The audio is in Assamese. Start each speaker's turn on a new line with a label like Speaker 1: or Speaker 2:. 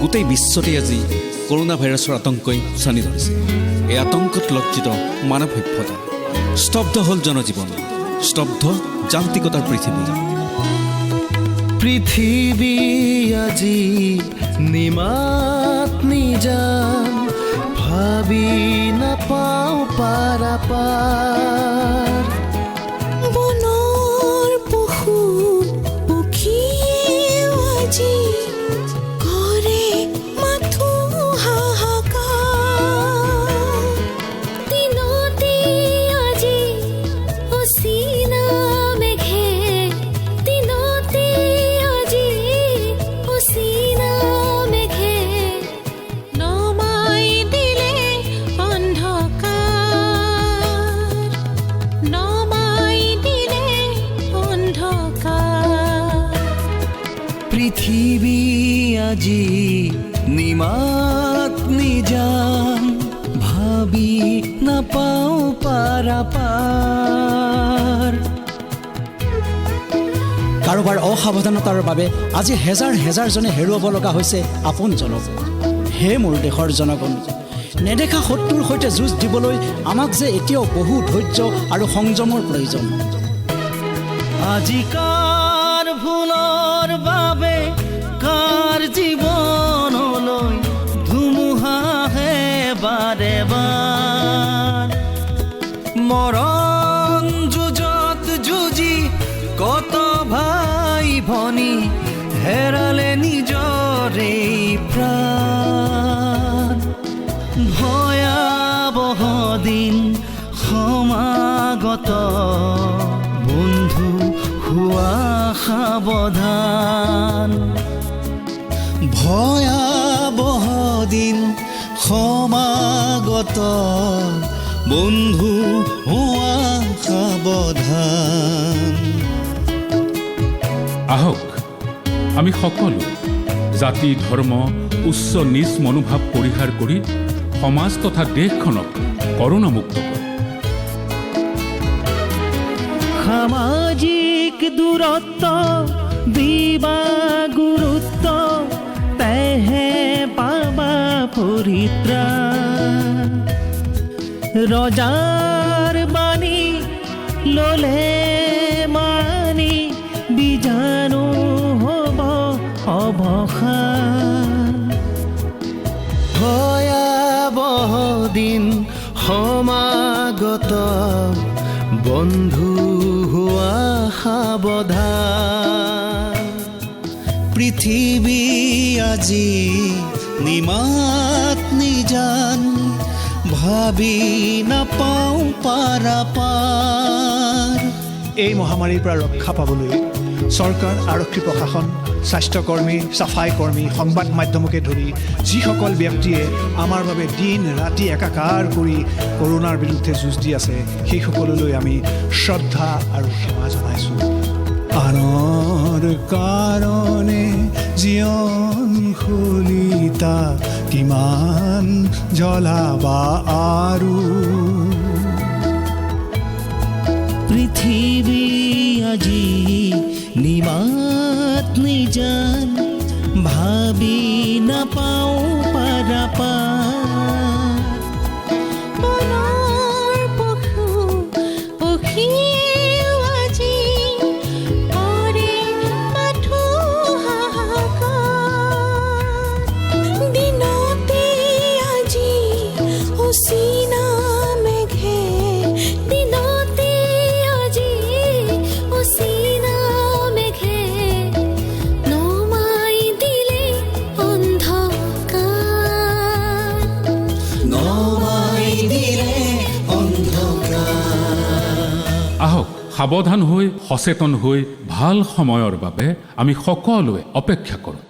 Speaker 1: গোটেই বিশ্বতে আজি কৰোণা ভাইৰাছৰ আতংকই চানি ধৰিছে। এই আতংকত লজ্জিত মানৱ সভ্যতা, স্তব্ধ হ'ল জনজীৱন, স্তব্ধ যান্ত্ৰিকতাৰ পৃথিৱী।
Speaker 2: পৃথিৱী আজি নিমাত নিজান, ভাবি নাপাওঁ পাৰাপাৰ।
Speaker 3: বনৰ পশু পক্ষীয়েও আজি কৰে মাথো হাহাকাৰ। দিনতে আজি অচিনা মেঘে, দিনতে আজি অচিনা মেঘে নমাই দিলে অন্ধকাৰ, নমাই দিলে অন্ধকাৰ।
Speaker 2: পৃথিৱী আজি নিমাত নিজান, ভাবি নাপাওঁ পাৰাপাৰ।
Speaker 4: কাৰোবাৰ অসাৱধানতাৰ বাবে আজি হেজাৰ হেজাৰজনে হেৰুৱাব লগা হৈছে আপোনজনক। হে মোৰ দেশৰ জনগণ, নেদেখা শত্ৰুৰ সৈতে যুঁজ দিবলৈ আমাক যে এতিয়াও বহু ধৈৰ্য আৰু সংযমৰ প্ৰয়োজন।
Speaker 2: আজি কাৰ ভুলৰ বাবে কাৰ জীৱনলৈ ধুমুহাহে বাৰে বাৰ। মৰণ যুঁজত যুঁজি কত ভাই ভনী হেৰালে নিজৰে প্ৰাণ। ভয়াবহ দিন সমাগত, বন্ধু হোৱা সাৱধান।
Speaker 1: ভয়াবহ দিন সমাগত, বন্ধু হোৱা সাৱধান।
Speaker 5: আহক আমি সকলো জাতি ধৰ্ম উচ্চ নিচ মনোভাৱ পৰিহাৰ কৰি সমাজ তথা দেশখনক কৰোণামুক্ত কৰোঁ।
Speaker 2: সামাজিক দূৰত্ব দিবা গুৰুত্ব, তেহে পাবা পৰিত্ৰাণ। ৰজাৰ বাণী ললে মানি, বীজাণু হ'ব অৱসান। ভয়াবহ দিন সমাগত, বন্ধু হোৱা সাৱধান।
Speaker 1: পৃথিৱী আজি নিমাত নিজান, ভাবি নাপাওঁ পাৰাপাৰ।
Speaker 6: এই মহামাৰীৰ পৰা ৰক্ষা পাবলৈ চৰকাৰ, আৰক্ষী প্ৰশাসন, স্বাস্থ্যকৰ্মী, চাফাই কৰ্মী, সংবাদ মাধ্যমকে ধৰি যিসকল ব্যক্তিয়ে আমাৰ বাবে দিন ৰাতি একাকাৰ কৰি কৰোণাৰ বিৰুদ্ধে যুঁজ দি আছে, সেইসকললৈ আমি শ্ৰদ্ধা আৰু সেৱা জনাইছোঁ। আনৰ কাৰণে জীৱন খুলিতা, কিমান জ্বলাবা আৰু।
Speaker 2: পৃথিৱী আজি নিমাত নিজান, ভাবি নাপাওঁ পাৰাপাৰ।
Speaker 3: বনৰ পশু পক্ষীয়েও আজি কৰে মাথো হাহাকাৰ। দিনতে আজি অচিনা মেঘে, দিনতে আজি অচিনা মেঘে নমাই দিলে অন্ধকাৰ,
Speaker 1: নমাই দিলে অন্ধকাৰ।
Speaker 5: আহক সাৱধান হৈ সচেতন হৈ ভাল সময়ৰ বাবে আমি সকলোৱে অপেক্ষা কৰোঁ।